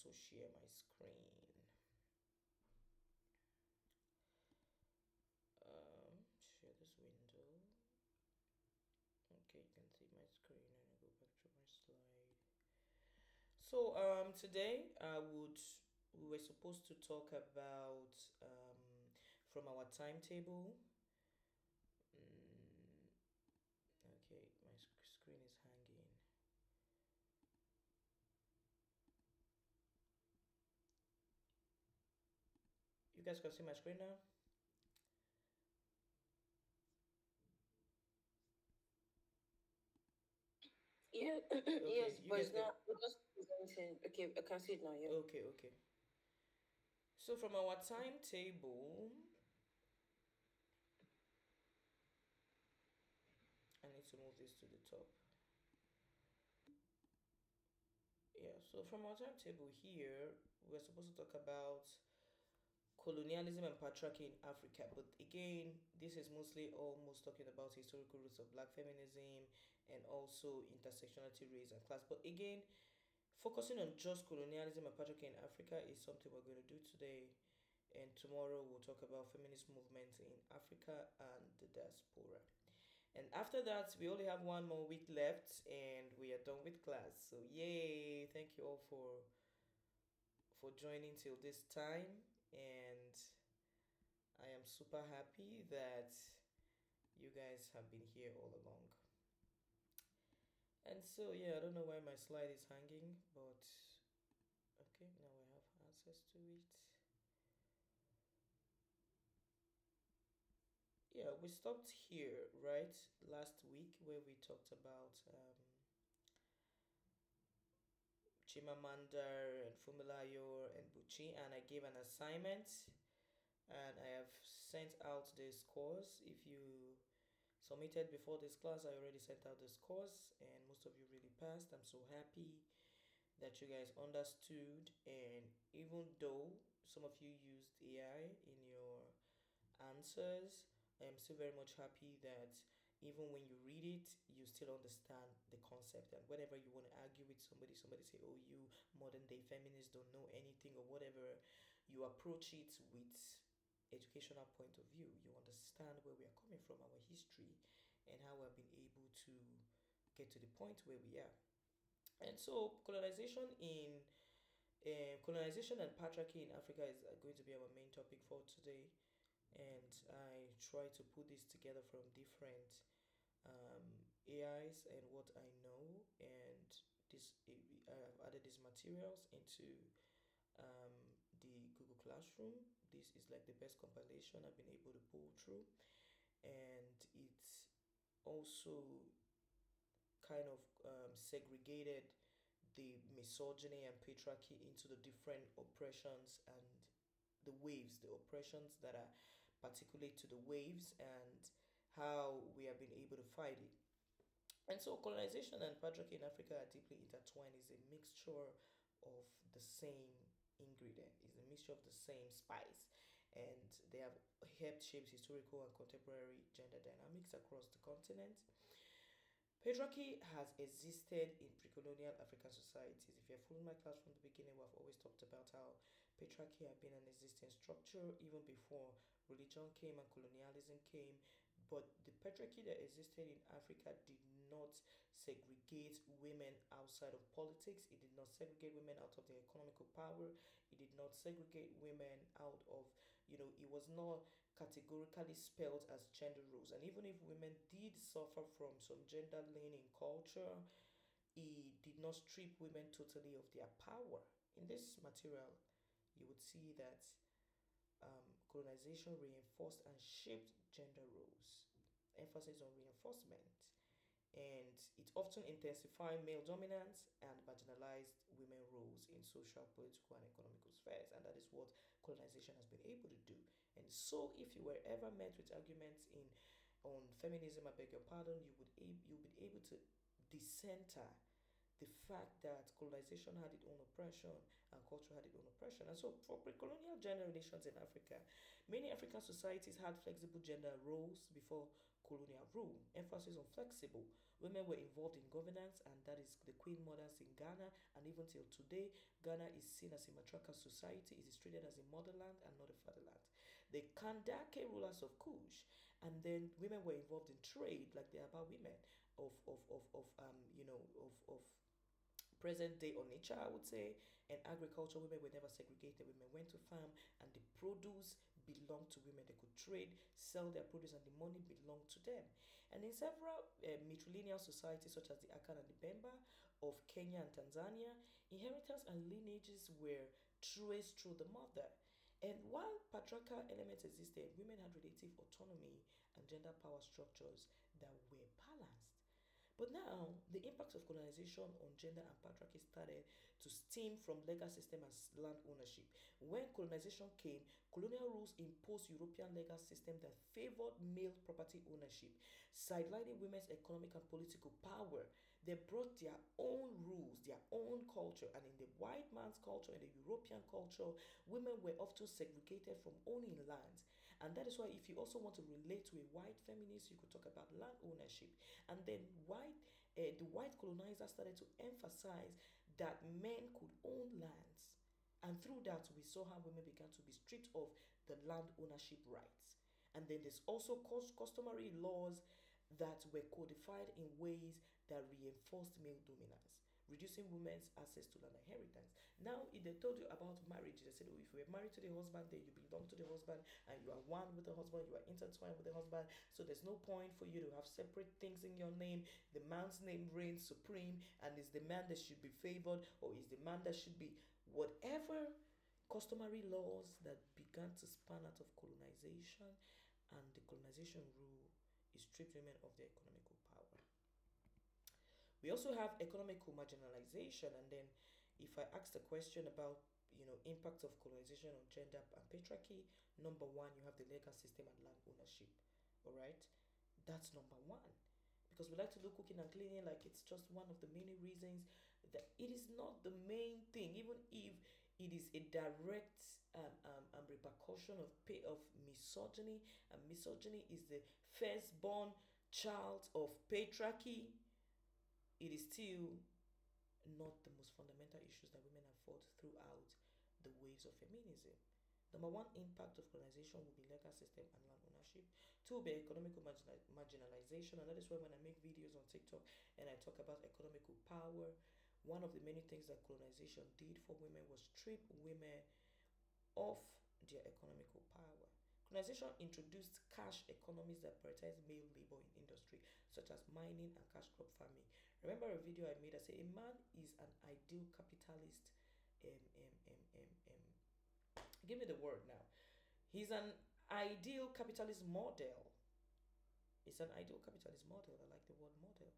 also share my screen. Share this window. Okay, you can see my screen and I go back to my slide. So today we were supposed to talk about from our timetable. Mm, okay, my screen is hanging. You guys can see my screen now. Yeah, Okay, yes, you but guys it's can. not. We're just presenting. Okay, I can see it now. Yeah. Okay, okay. So from our timetable, I need to move this to the top. Yeah, so from our timetable here, we're supposed to talk about colonialism and patriarchy in Africa. But again, this is mostly almost talking about historical roots of black feminism and also intersectionality, race, and class. But again, focusing on just colonialism and patriarchy in Africa is something we're going to do today. And tomorrow we'll talk about feminist movements in Africa and the diaspora. And after that, we only have one more week left and we are done with class. So yay! Thank you all for joining till this time. And I am super happy that you guys have been here all along. And so yeah, I don't know why my slide is hanging, but okay, now I have access to it. Yeah, we stopped here, right? Last week where we talked about Chimamanda and Fumilayo and Buchi, and I gave an assignment and I have sent out the scores. If you submitted before this class, I already sent out the scores and most of you really passed. I'm so happy that you guys understood, and even though some of you used AI in your answers, I am still very much happy that even when you read it, you still understand the concept. And whenever you want to argue with somebody, somebody say, "Oh, you modern day feminists don't know anything," or whatever, you approach it with educational point of view. You understand where we are coming from, our history, and how we've been able to get to the point where we are. And so, colonization and patriarchy in Africa is going to be our main topic for today. And I try to put this together from different AIs and what I know, and this I have added these materials into the Google Classroom. This is like the best compilation I've been able to pull through, and it's also kind of segregated the misogyny and patriarchy into the different oppressions and the waves, the oppressions that are particular to the waves, and how we have been able to fight it. And so, colonization and patriarchy in Africa are deeply intertwined. Is a mixture of the same ingredient, is a mixture of the same spice, and they have helped shape historical and contemporary gender dynamics across the continent. Patriarchy has existed in pre-colonial African societies. If you have followed my class from the beginning, we've always talked about how patriarchy had been an existing structure even before religion came and colonialism came. But the patriarchy that existed in Africa did not segregate women outside of politics. It did not segregate women out of their economical power. It did not segregate women out of, it was not categorically spelled as gender roles. And even if women did suffer from some gender leaning culture, it did not strip women totally of their power. In this material, you would see that colonization reinforced and shaped gender roles, emphasis on reinforcement, and it often intensified male dominance and marginalized women roles in social, political, and economical spheres. And that is what colonization has been able to do. And so, if you were ever met with arguments in on feminism, I beg your pardon, you would be able to decenter the fact that colonization had its own oppression and culture had its own oppression. And so, for pre colonial gender relations in Africa, many African societies had flexible gender roles before colonial rule. Emphasis on flexible. Women were involved in governance, and that is the Queen Mothers in Ghana, and even till today, Ghana is seen as a matriarchal society. It is treated as a motherland and not a fatherland. The Kandake rulers of Kush, and then women were involved in trade, like the Aba women of present day Onitsha, I would say, and agriculture. Women were never segregated. Women went to farm, and the produce belonged to women. They could trade, sell their produce, and the money belonged to them. And in several matrilineal societies, such as the Akan and the Bemba of Kenya and Tanzania, inheritance and lineages were traced through the mother. And while patriarchal elements existed, women had relative autonomy and gender power structures that were balanced. But now, the impacts of colonization on gender and patriarchy started to stem from legal system and land ownership. When colonization came, colonial rules imposed European legal system that favored male property ownership, sidelining women's economic and political power. They brought their own rules, their own culture, and in the white man's culture, in the European culture, women were often segregated from owning lands. And that is why, if you also want to relate to a white feminist, you could talk about land ownership. And then the white colonizers started to emphasize that men could own lands. And through that, we saw how women began to be stripped of the land ownership rights. And then there's also customary laws that were codified in ways that reinforced male dominance, reducing women's access to land inheritance. Now, if they told you about marriage, they said, oh, if you were married to the husband, then you belong to the husband and you are one with the husband, you are intertwined with the husband. So there's no point for you to have separate things in your name. The man's name reigns supreme, and is the man that should be favored, or is the man that should be whatever customary laws that began to span out of colonization, and the colonization rule is stripped women of their economical power. We also have economical marginalization, and then if I ask the question about impact of colonization on gender and patriarchy, number one, you have the legal system and land ownership. All right, that's number one, because we like to look cooking and cleaning like it's just one of the many reasons. That it is not the main thing, even if it is a direct repercussion of misogyny, and misogyny is the firstborn child of patriarchy. It is still not the most fundamental issues that women have fought throughout the waves of feminism. Number one impact of colonization will be legal system and land ownership. Two will be economical marginalization, and that is why when I make videos on TikTok and I talk about economical power, one of the many things that colonization did for women was strip women of their economical power. Colonization introduced cash economies that prioritize male labor in industry such as mining and cash crop farming. Remember a video I made? I said a man is an ideal capitalist. Give me the word now. He's an ideal capitalist model. It's an ideal capitalist model. I like the word model.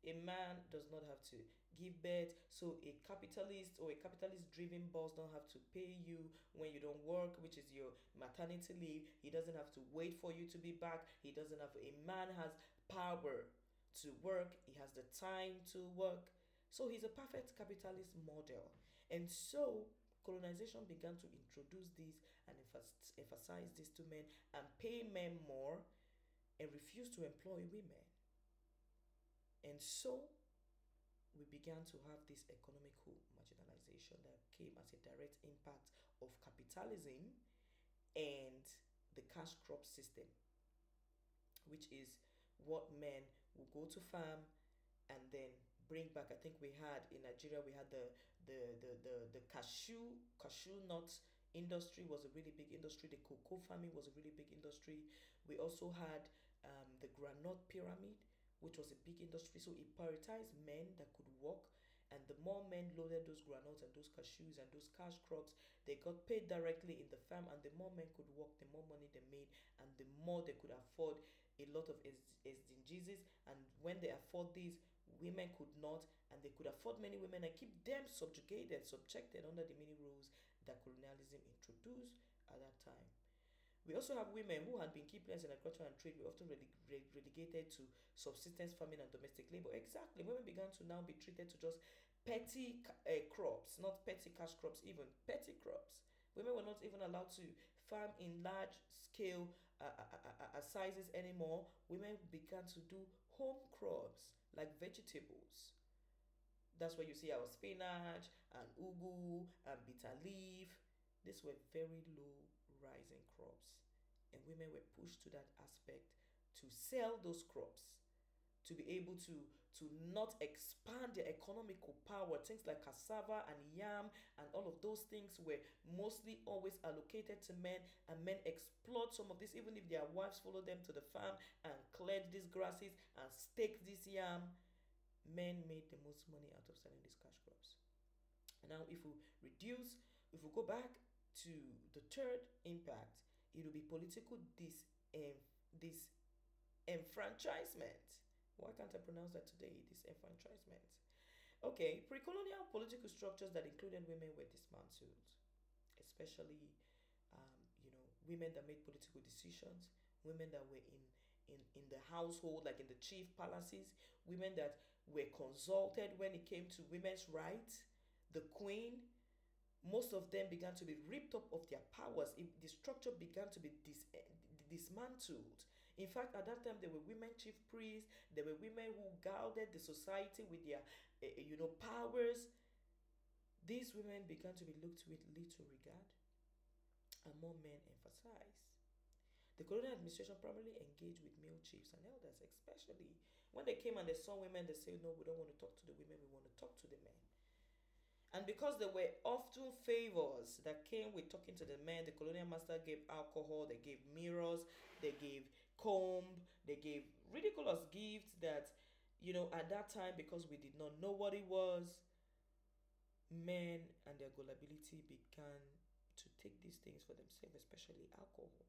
A man does not have to give birth, so a capitalist or a capitalist driven boss don't have to pay you when you don't work, which is your maternity leave. He doesn't have to wait for you to be back. He doesn't have A man has power to work. He has the time to work. So he's a perfect capitalist model. And so colonization began to introduce this and emphasize this to men and pay men more and refuse to employ women. And so we began to have this economical marginalization that came as a direct impact of capitalism and the cash crop system, which is what men will go to farm and then bring back. I think we had in Nigeria, we had the cashew nut industry was a really big industry. The cocoa farming was a really big industry. We also had the granite pyramid, which was a big industry. So it prioritized men that could work. And the more men loaded those granules and those cashews and those cash crops, they got paid directly in the farm. And the more men could work, the more money they made, and the more they could afford a lot of SDGs. And when they afford these, women could not, and they could afford many women and keep them subjected under the many rules that colonialism introduced at that time. We also have women who had been key players in agriculture and trade were often relegated to subsistence farming and domestic labor. Exactly, women began to now be treated to just petty crops, not petty cash crops, even petty crops. Women were not even allowed to farm in large scale sizes anymore. Women began to do home crops like vegetables. That's where you see our spinach and ugu and bitter leaf. These were very low rising crops. And women were pushed to that aspect to sell those crops, to be able to not expand their economical power. Things like cassava and yam and all of those things were mostly always allocated to men, and men exploit some of this, even if their wives follow them to the farm and cleared these grasses and staked this yam. Men made the most money out of selling these cash crops. And now, if we go back to the third impact, it will be political disenfranchisement. Why can't I pronounce that today? Disenfranchisement. Okay, pre-colonial political structures that included women were dismantled, especially, women that made political decisions, women that were in the household, like in the chief palaces, women that were consulted when it came to women's rights, the queen. Most of them began to be ripped up of their powers. The structure began to be dismantled. In fact, at that time, there were women chief priests. There were women who guided the society with their, powers. These women began to be looked with little regard, and more men emphasized. The colonial administration primarily engaged with male chiefs and elders, especially when they came and they saw women. They said, "No, we don't want to talk to the women. We want to talk to the men." And because there were often favors that came with talking to the men, the colonial master gave alcohol, they gave mirrors, they gave comb, they gave ridiculous gifts that, at that time, because we did not know what it was, men and their gullibility began to take these things for themselves, especially alcohol.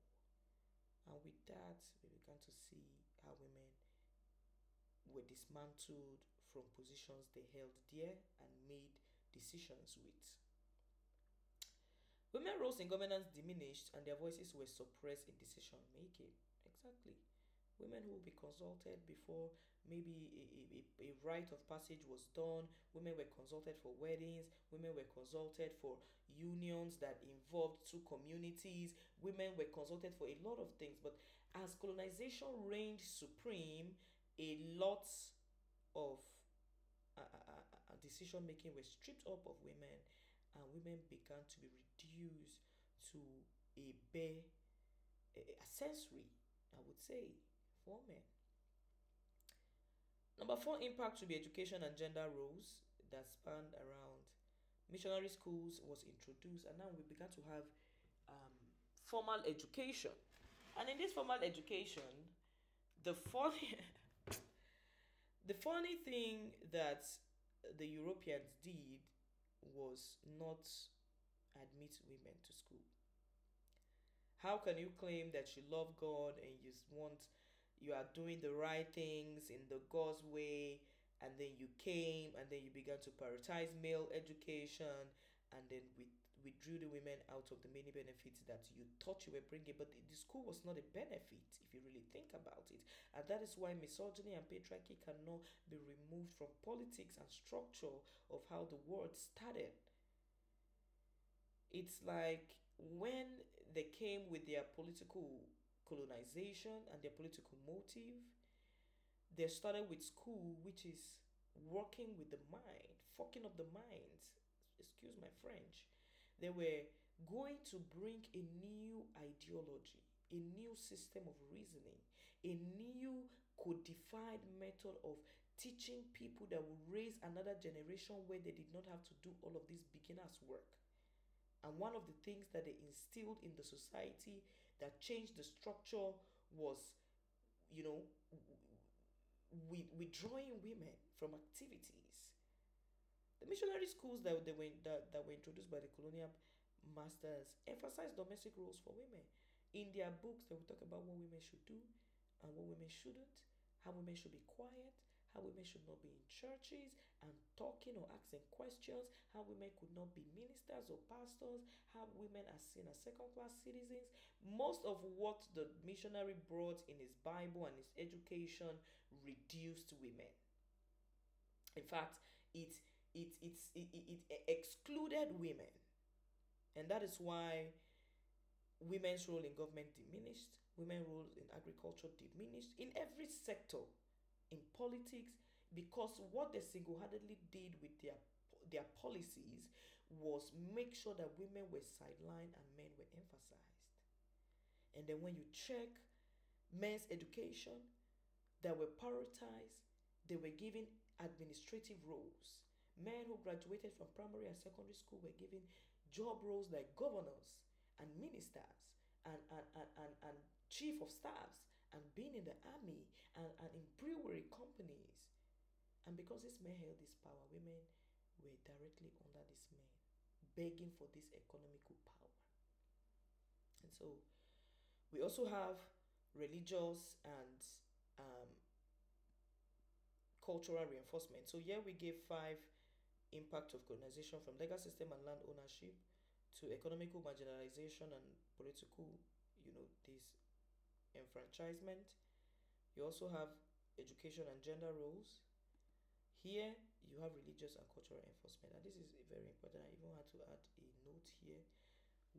And with that, we began to see how women were dismantled from positions they held dear and made decisions with. Women roles in governance diminished and their voices were suppressed in decision making. Exactly. Women who will be consulted before maybe a rite of passage was done. Women were consulted for weddings. Women were consulted for unions that involved two communities. Women were consulted for a lot of things. But as colonization reigned supreme, a lot of decision making was stripped up of women, and women began to be reduced to a bare accessory, I would say, for men. Number four impact to be education and gender roles that spanned around. Missionary schools was introduced, and now we began to have formal education. And in this formal education, the funny, the funny thing that the Europeans did was not admit women to school. How can you claim that you love God and you are doing the right things in the God's way, and then you came and then you began to prioritize male education, and then withdrew the women out of the many benefits that you thought you were bringing? But the school was not a benefit if you really think about it. And that is why misogyny and patriarchy cannot be removed from politics and structure of how the world started. It's like when they came with their political colonization and their political motive, they started with school, which is working with the mind, fucking up the minds. Excuse my French. They were going to bring a new ideology, a new system of reasoning, a new codified method of teaching people that will raise another generation where they did not have to do all of this beginner's work. And one of the things that they instilled in the society that changed the structure was, you know, withdrawing women from activities. The missionary schools that were introduced by the colonial masters emphasized domestic roles for women. In their books, they will talk about what women should do and what women shouldn't, how women should be quiet, how women should not be in churches and talking or asking questions, how women could not be ministers or pastors, how women are seen as second class citizens. Most of what the missionary brought in his Bible and his education reduced women. In fact, it excluded women. And that is why women's role in government diminished, women's role in agriculture diminished, in every sector, in politics, because what they single-handedly did with their policies was make sure that women were sidelined and men were emphasized. And then when you check men's education, that were prioritized, they were given administrative roles. Men who graduated from primary and secondary school were given job roles like governors and ministers and chief of staffs and being in the army and in brewery companies. And because these men held this power, women were directly under these men, begging for this economical power. And so we also have religious and um, cultural reinforcement. So here we gave 5 impact of colonization, from legal system and land ownership to economical marginalization and political, disenfranchisement. You also have education and gender roles. Here you have religious and cultural enforcement, and this is very important. I even had to add a note here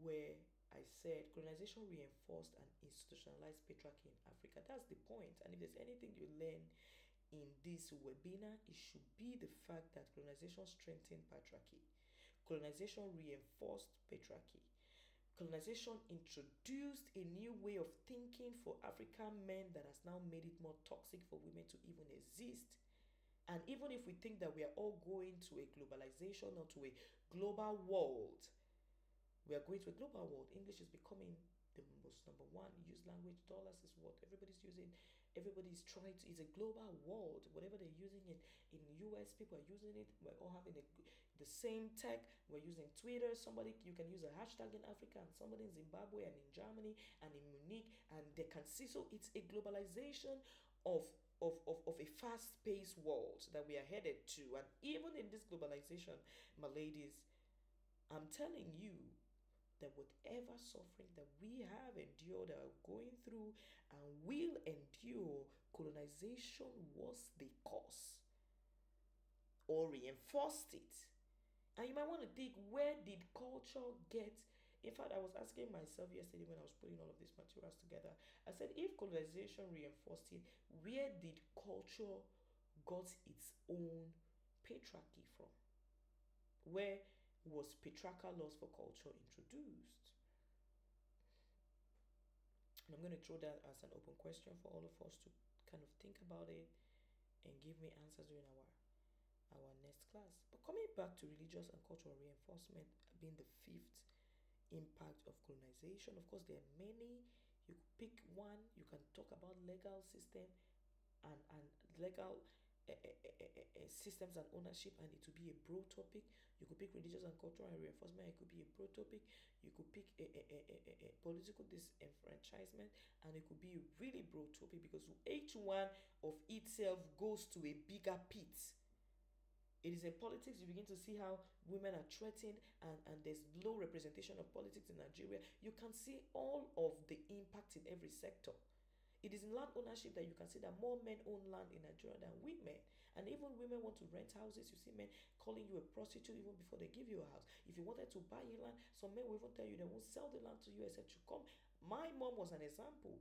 where I said colonization reinforced and institutionalized patriarchy in Africa. That's the point. And if there's anything you learn in this webinar, it should be the fact that colonization strengthened patriarchy. Colonization reinforced patriarchy. Colonization introduced a new way of thinking for African men that has now made it more toxic for women to even exist. And even if we think that we are all going to a globalization or to a global world, we are going to a global world. English is becoming the most number one used language. Dollars is what everybody's using. Everybody's trying to. It's a global world. Whatever they're using in US, people are using it. We're all having the same tech. We're using Twitter. You can use a hashtag in Africa, and somebody in Zimbabwe and in Germany and in Munich, and they can see. So it's a globalization of a fast-paced world that we are headed to. And even in this globalization, my ladies, I'm telling you that whatever suffering that we have endured, are going through, and will endure, colonization was the cause or reinforced it. And you might want to think, where did culture get? In fact, I was asking myself yesterday when I was putting all of these materials together, I said, if colonization reinforced it, where did culture got its own patriarchy from? Where was patriarchal laws for culture introduced? And I'm going to throw that as an open question for all of us to kind of think about it and give me answers during our next class. But coming back to religious and cultural reinforcement being the 5th impact of colonization, of course there are many. You could pick one. You can talk about legal system and legal systems and ownership, and it will be a broad topic. You could pick religious and cultural reinforcement, it could be a broad topic. You could pick a political disenfranchisement, and it could be a really broad topic, because each one of itself goes to a bigger pit. It is in politics you begin to see how women are threatened, and there's low representation of politics in Nigeria. You can see all of the impact in every sector. It is in land ownership that you can see that more men own land in Nigeria than women. And even women want to rent houses. You see men calling you a prostitute even before they give you a house. If you wanted to buy a land, some men will even tell you they won't sell the land to you except you come. My mom was an example.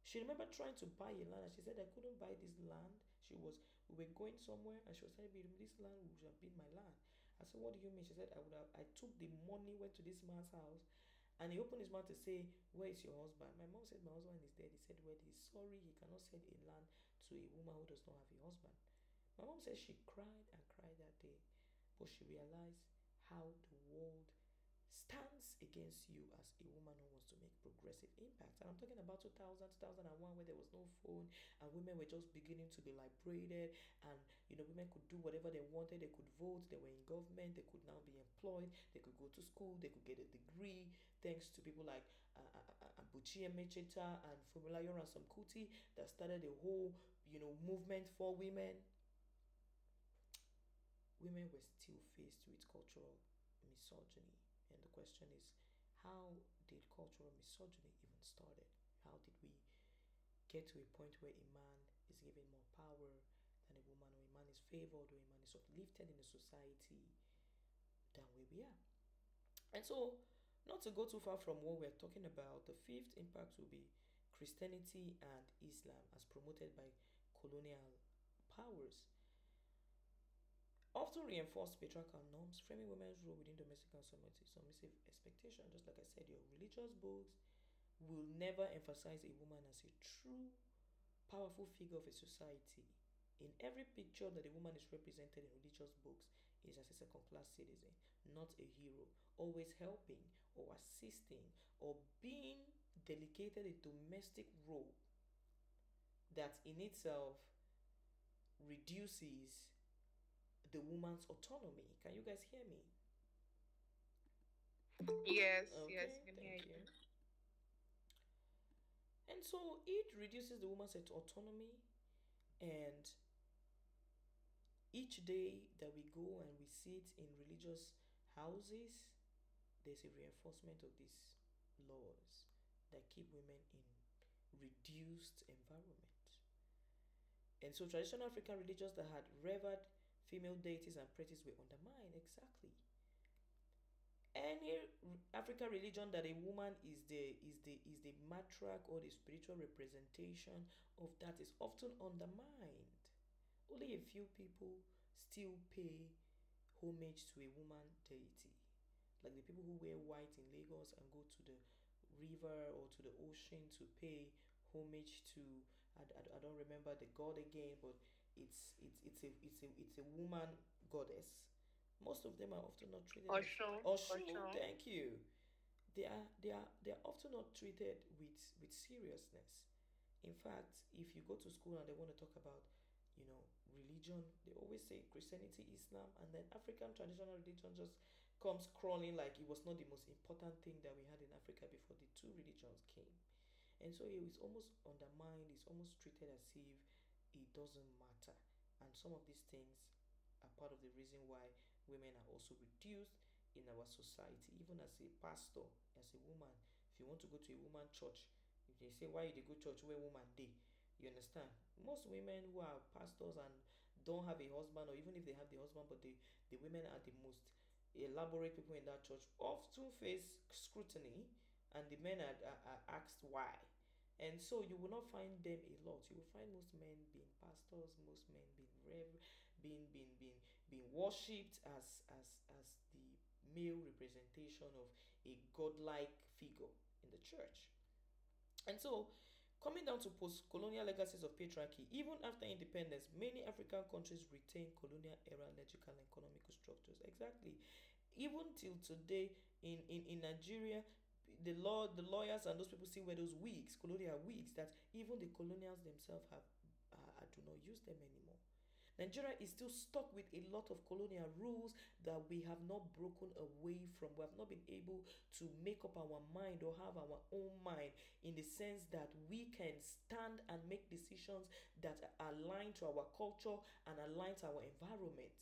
She remember trying to buy a land, and she said, I couldn't buy this land. We were going somewhere, and she was telling me, this land would have been my land. I said, what do you mean? She said, I took the money, went to this man's house, and he opened his mouth to say, where is your husband? My mom said, my husband is dead. He said, well, he's sorry, he cannot sell a land to a woman who does not have a husband. My mom said she cried and cried that day, but she realized how the world stands against you as a woman who wants to make progressive impact. And I'm talking about 2000, 2001, where there was no phone, and women were just beginning to be liberated, and women could do whatever they wanted. They could vote, they were in government, they could now be employed, they could go to school, they could get a degree, thanks to people like Buchi Emecheta and Fumulayo Ransom Kuti that started a whole movement for women. women were still faced with cultural misogyny. And the question is, how did cultural misogyny even started? How did we get to a point where a man is given more power than a woman, or a man is favored, or a man is uplifted in a society than where we are? And so, not to go too far from what we're talking about, the fifth impact will be Christianity and Islam as promoted by colonial powers often reinforce patriarchal norms, framing women's role within domestic and submissive expectation. Just like I said, your religious books will never emphasize a woman as a true powerful figure of a society. In every picture that a woman is represented in religious books, is as a second class citizen, not a hero, always helping or assisting or being delegated a domestic role that in itself reduces the woman's autonomy. Can you guys hear me? Yes, yes, Okay, you can hear thank you. you. And so it reduces the woman's autonomy, and each day that we go and we sit in religious houses, there's a reinforcement of these laws that keep women in reduced environment. And so traditional African religions that had revered female deities and priests were undermined. Exactly. Any African religion that a woman is the matriarch or the spiritual representation of that is often undermined. Only a few people still pay homage to a woman deity, like the people who wear white in Lagos and go to the river or to the ocean to pay homage to. I don't remember the god again, but it's a woman goddess. Most of them are often not treated as Oshun, Oshun. Oshun. Thank you. They are often not treated with seriousness. In fact, if you go to school and they want to talk about, religion, they always say Christianity, Islam, and then African traditional religion just comes crawling like it was not the most important thing that we had in Africa before the two religions came. And so it is almost undermined, it's almost treated as if it doesn't matter. And some of these things are part of the reason why women are also reduced in our society. Even as a pastor, as a woman, if you want to go to a woman church, if they say why you dey go church where woman dey, you understand? Most women who are pastors and don't have a husband, or even if they have the husband, but the women are the most elaborate people in that church, often face scrutiny, and the men are asked why. And so you will not find them a lot. You will find most men being pastors, most men being being worshipped as the male representation of a godlike figure in the church. And so, coming down to post colonial legacies of patriarchy, even after independence, many African countries retain colonial era legical and economical structures. Exactly. Even till today, in Nigeria, the lawyers and those people still wear those wigs, colonial wigs, that even the colonials themselves have do not use them anymore. Nigeria is still stuck with a lot of colonial rules that we have not broken away from. We have not been able to make up our mind or have our own mind, in the sense that we can stand and make decisions that are aligned to our culture and aligned to our environment.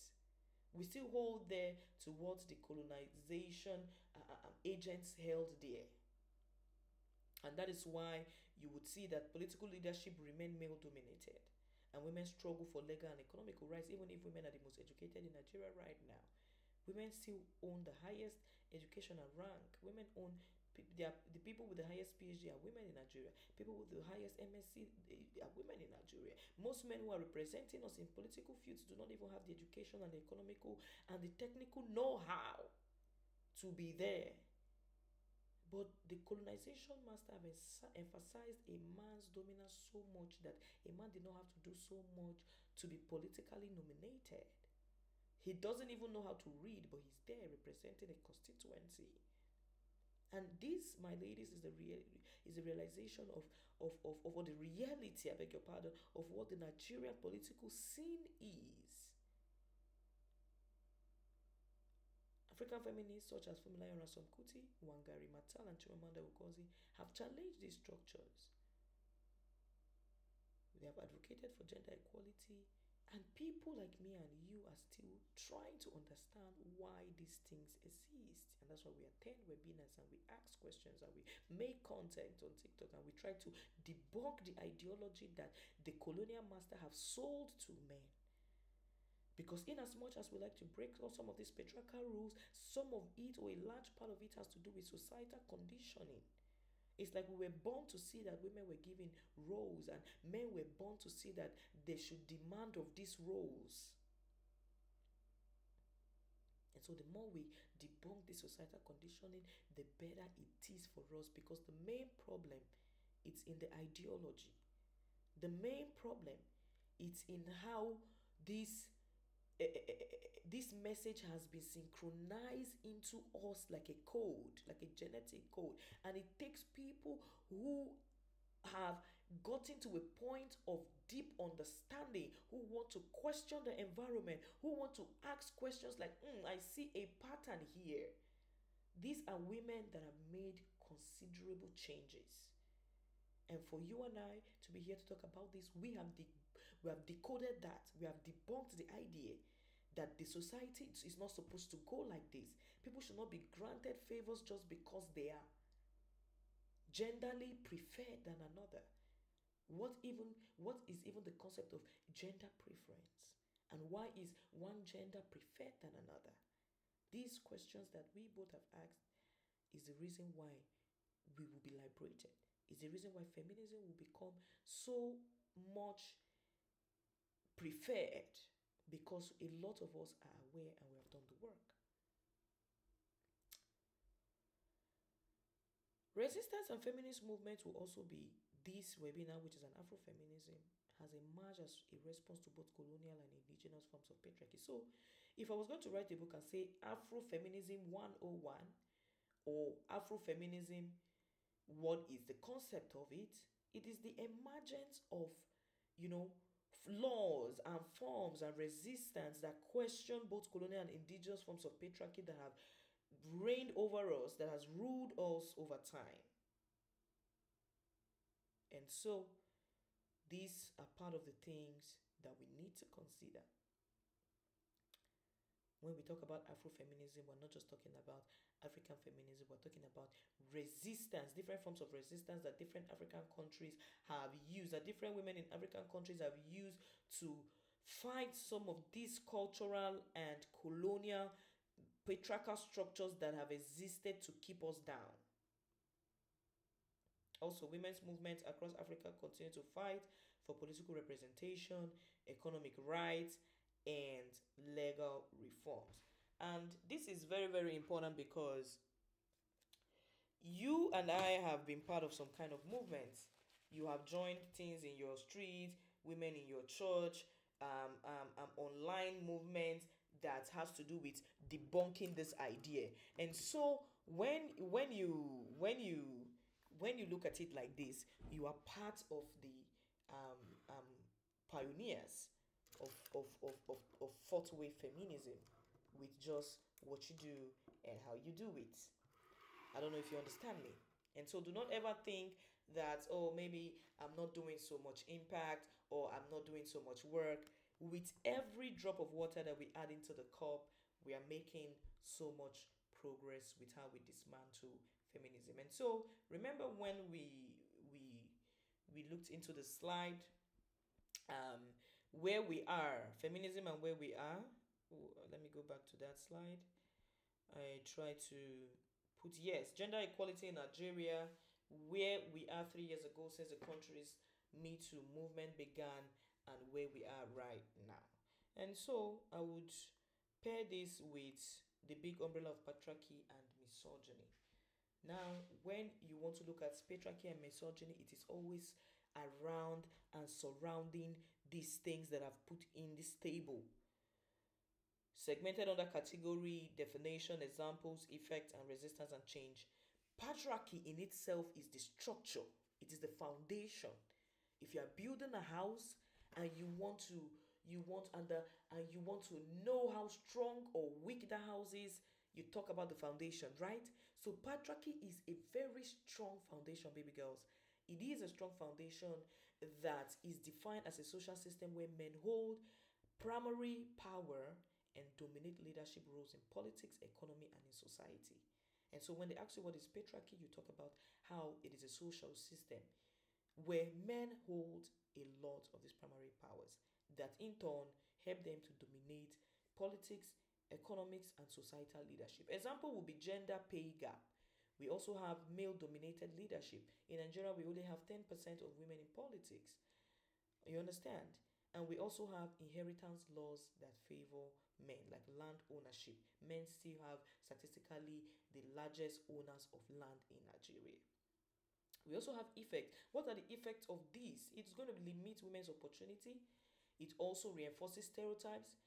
We still hold there to what the colonization agents held there. And that is why you would see that political leadership remain male dominated, and women struggle for legal and economical rights. Even if women are the most educated in Nigeria right now, women still own the highest educational rank. Women own, they are the people with the highest PhD are women in Nigeria. People with the highest MSc are women in Nigeria. Most men who are representing us in political fields do not even have the education and the economical and the technical know-how to be there. But the colonization master have emphasized a man's dominance so much that a man did not have to do so much to be politically nominated. He doesn't even know how to read, but he's there representing a constituency. And this, my ladies, is the realization of what the reality, I beg your pardon, of what the Nigerian political scene is. African feminists such as Fumilayo Ransome Kuti, Wangari Maathai, and Chimamanda Ngozi have challenged these structures. They have advocated for gender equality And people like me and you are still trying to understand why these things exist. And that's why we attend webinars and we ask questions and we make content on TikTok and we try to debunk the ideology that the colonial master have sold to men. Because in as much as we like to break some of these patriarchal rules, some of it or a large part of it has to do with societal conditioning. It's like we were born to see that women were given roles and men were born to see that they should demand of these roles. And so the more we debunk this societal conditioning, the better it is for us, because the main problem it's in the ideology. The main problem it's in how this this message has been synchronized into us like a code, like a genetic code. And it takes people who have gotten to a point of deep understanding, who want to question the environment, who want to ask questions like, I see a pattern here. These are women that have made considerable changes. And for you and I to be here to talk about this, we have decoded that. We have debunked the idea that the society is not supposed to go like this. People should not be granted favors just because they are genderly preferred than another. What is even the concept of gender preference? And why is one gender preferred than another? These questions that we both have asked is the reason why we will be liberated. Is the reason why feminism will become so much preferred, because a lot of us are aware and we have done the work. Resistance and feminist movement will also be this webinar, which is an Afrofeminism, has emerged as a response to both colonial and indigenous forms of patriarchy. So, if I was going to write a book and say Afrofeminism 101 or Afrofeminism, what is the concept of it? It is the emergence of, laws and forms and resistance that question both colonial and indigenous forms of patriarchy that have reigned over us, that has ruled us over time. And so, these are part of the things that we need to consider. When we talk about Afrofeminism, we're not just talking about African feminism, we're talking about resistance, different forms of resistance that different African countries have used, that different women in African countries have used to fight some of these cultural and colonial patriarchal structures that have existed to keep us down. Also, women's movements across Africa continue to fight for political representation, economic rights, and legal reforms. And this is very, very important because you and I have been part of some kind of movements. You have joined things in your street, women in your church, online movements that has to do with debunking this idea. And so when you look at it like this, you are part of the um, um, pioneers of fourth wave feminism, with just what you do and how you do it. I don't know if you understand me. And so do not ever think that, oh, maybe I'm not doing so much impact or I'm not doing so much work. With every drop of water that we add into the cup, we are making so much progress with how we dismantle feminism. And so remember when we looked into the slide, um, where we are, feminism and where we are. Ooh, let me go back to that slide. I try to put, yes, gender equality in Nigeria, where we are 3 years ago since the country's Me Too movement began, and where we are right now. And so I would pair this with the big umbrella of patriarchy and misogyny. Now, when you want to look at patriarchy and misogyny, it is always around and surrounding these things that I've put in this table. Segmented under category, definition, examples, effect, and resistance and change. Patriarchy in itself is the structure, it is the foundation. If you are building a house and you want to know how strong or weak the house is, you talk about the foundation, right? So patriarchy is a very strong foundation, baby girls. It is a strong foundation that is defined as a social system where men hold primary power and dominate leadership roles in politics, economy, and in society. And so when they ask you what is patriarchy, you talk about how it is a social system where men hold a lot of these primary powers that in turn help them to dominate politics, economics, and societal leadership. Example would be gender pay gap. We also have male dominated leadership. In Nigeria, we only have 10% of women in politics. You understand? And we also have inheritance laws that favor men, like land ownership. Men still have statistically the largest owners of land in Nigeria. We also have effect. What are the effects of this? It's going to limit women's opportunity. It also reinforces stereotypes.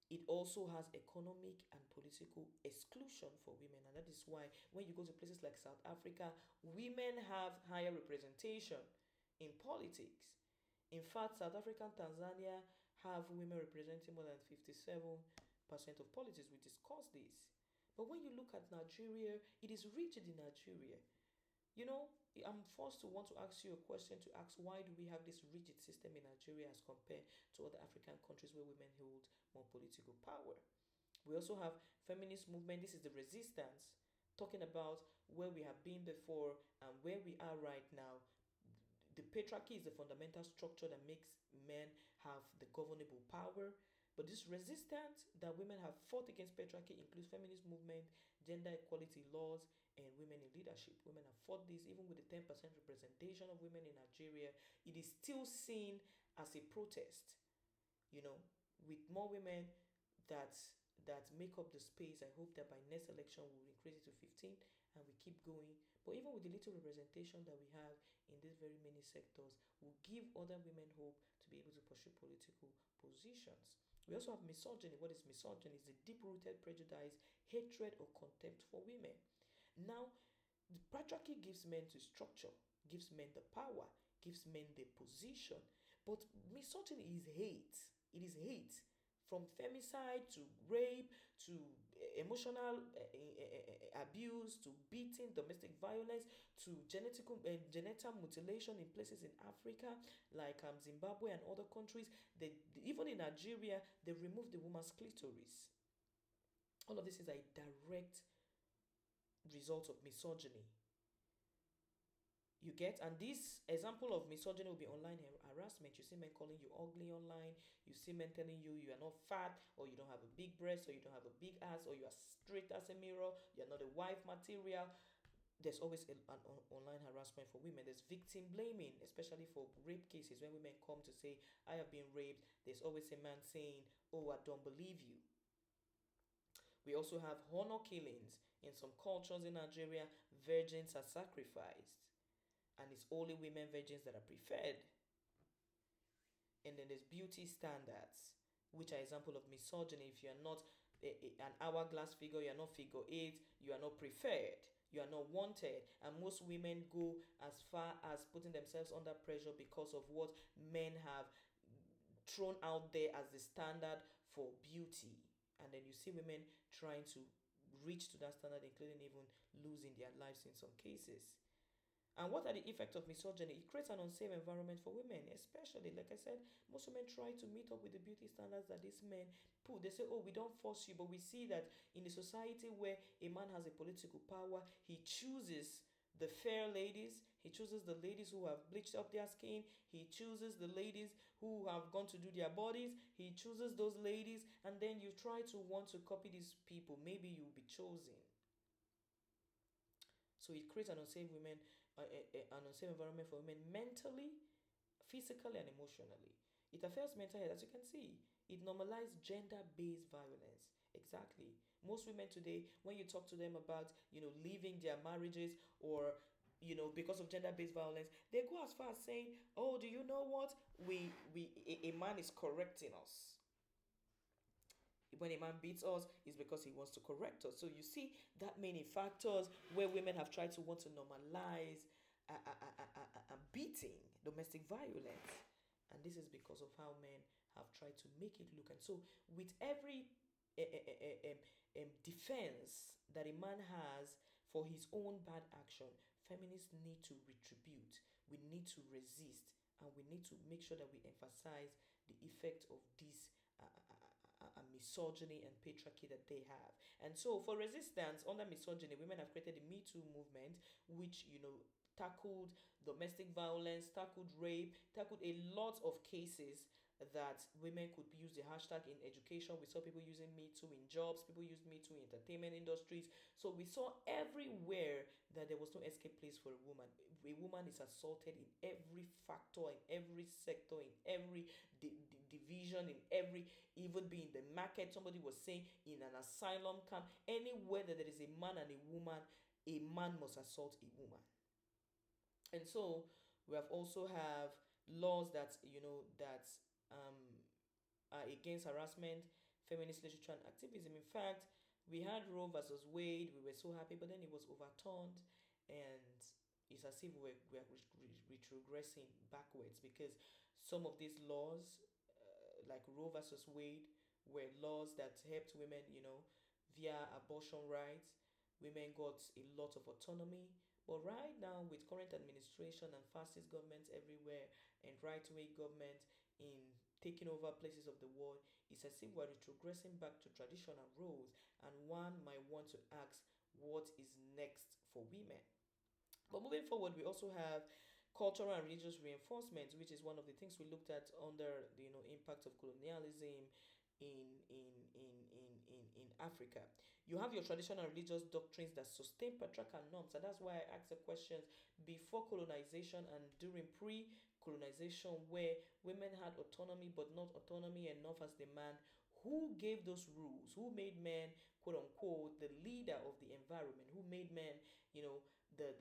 It also has economic and political exclusion for women, and that is why when you go to places like South Africa, women have higher representation in politics. In fact, South Africa and Tanzania have women representing more than 57% of politics. We discussed this. But when you look at Nigeria, it is rigid in Nigeria. You know, I'm forced to want to ask you a question to ask why do we have this rigid system in Nigeria as compared to other African countries where women hold more political power? We also have feminist movement. This is the resistance, talking about where we have been before and where we are right now. The patriarchy is the fundamental structure that makes men have the governable power. But this resistance that women have fought against patriarchy includes feminist movement, gender equality laws, and women in leadership. Women have fought this even with the 10% representation of women in Nigeria. It is still seen as a protest. You know, with more women that that make up the space, I hope that by next election we'll increase it to 15 and we keep going. But even with the little representation that we have in these very many sectors, will give other women hope to be able to pursue political positions. We also have misogyny. What is misogyny? It's a deep-rooted prejudice, hatred, or contempt for women. Now, the patriarchy gives men the structure, gives men the power, gives men the position. But misogyny is hate. It is hate. From femicide to rape to emotional abuse to beating, domestic violence to genital mutilation in places in Africa like Zimbabwe and other countries. Even in Nigeria, they removed the woman's clitoris. All of this is a direct result of misogyny. You get, and this example of misogyny will be online harassment. You see men calling you ugly online. You see men telling you you are not fat, or you don't have a big breast, or you don't have a big ass, or you are straight as a mirror. You are not a wife material. There's always an online harassment for women. There's victim blaming, especially for rape cases. When women come to say, I have been raped, there's always a man saying, oh, I don't believe you. We also have honor killings. In some cultures in Nigeria, virgins are sacrificed, and it's only women virgins that are preferred. And then there's beauty standards, which are example of misogyny. If you are not an hourglass figure, you are not figure eight, you are not preferred, you are not wanted. And most women go as far as putting themselves under pressure because of what men have thrown out there as the standard for beauty. And then you see women trying to reach to that standard, including even losing their lives in some cases. And what are the effects of misogyny? It creates an unsafe environment for women, especially, like I said, most women try to meet up with the beauty standards that these men put. They say, oh, we don't force you, but we see that in a society where a man has a political power, he chooses the fair ladies, he chooses the ladies who have bleached up their skin, he chooses the ladies who have gone to do their bodies, he chooses those ladies, and then you try to want to copy these people. Maybe you'll be chosen. So it creates an unsafe environment for women mentally, physically, and emotionally. It affects mental health, as you can see. It normalizes gender-based violence. Exactly. Most women today, when you talk to them about, leaving their marriages or because of gender-based violence, they go as far as saying, "Oh, do you know what? A man is correcting us. When a man beats us, it's because he wants to correct us." So you see that many factors where women have tried to want to normalize beating, domestic violence, and this is because of how men have tried to make it look. And so with every defense that a man has for his own bad action, feminists need to retribute. We need to resist, and we need to make sure that we emphasize the effect of this misogyny and patriarchy that they have. And so, for resistance under misogyny, women have created the Me Too movement, which, tackled domestic violence, tackled rape, tackled a lot of cases that women could use the hashtag in education. We saw people using Me Too in jobs, people used Me Too in entertainment industries. So we saw everywhere that there was no escape place for a woman. A woman is assaulted in every factor, in every sector, in every division, in every, even be in the market. Somebody was saying in an asylum camp, anywhere that there is a man and a man must assault a woman. And so we have also have laws that um, are against harassment, feminist literature, and activism. In fact, we had Roe versus Wade. We were so happy, but then it was overturned, and it's as if we're retrogressing backwards because some of these laws, like Roe versus Wade, were laws that helped women, via abortion rights. Women got a lot of autonomy. But right now, with current administration and fascist governments everywhere and right wing government in taking over places of the world, it's as if we're retrogressing back to traditional roles. And one might want to ask, what is next for women? But moving forward, we also have cultural and religious reinforcement, which is one of the things we looked at under the impact of colonialism in Africa. You have your traditional religious doctrines that sustain patriarchal norms, and that's why I asked the questions before colonization and during pre-colonization, where women had autonomy but not autonomy enough as the man. Who gave those rules? Who made men, quote unquote, the leader of the environment? Who made men, you know, the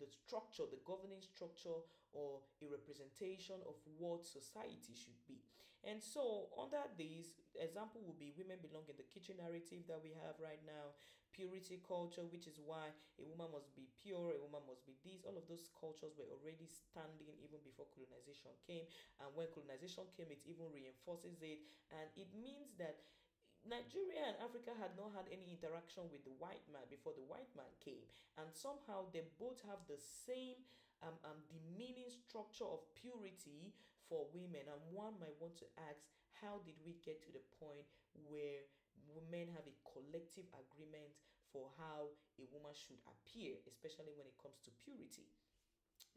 structure, the governing structure, or a representation of what society should be? And so, under this example, will be women belong in the kitchen narrative that we have right now, purity culture, which is why a woman must be pure, a woman must be this. All of those cultures were already standing even before colonization came, and when colonization came, it even reinforces it, and it means that Nigeria and Africa had not had any interaction with the white man before the white man came, and somehow they both have the same demeaning structure of purity for women. And one might want to ask, how did we get to the point where women have a collective agreement for how a woman should appear, especially when it comes to purity?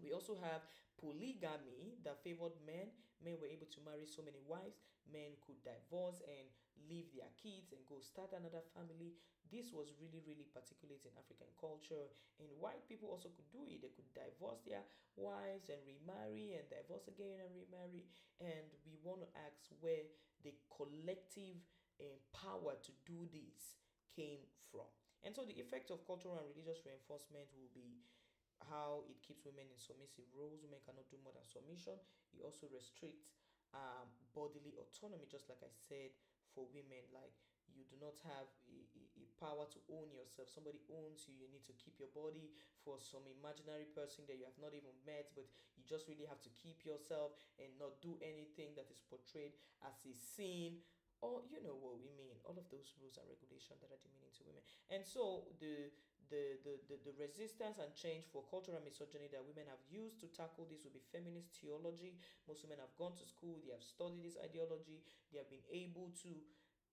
We also have polygamy that favored men. Men were able to marry so many wives. Men could divorce and leave their kids and go start another family. This was really, really particulate in African culture. And white people also could do it. They could divorce their wives and remarry and divorce again and remarry. And we want to ask where the collective power to do this came from. And so the effect of cultural and religious reinforcement will be how it keeps women in submissive roles. Women cannot do more than submission. It also restricts bodily autonomy, just like I said, for women. Like, you do not have a power to own yourself. Somebody owns you. You need to keep your body for some imaginary person that you have not even met, but you just really have to keep yourself and not do anything that is portrayed as a sin, or you know what we mean, all of those rules and regulations that are demeaning to women. And so the resistance and change for cultural misogyny that women have used to tackle this will be feminist theology. Most women have gone to school, they have studied this ideology, they have been able to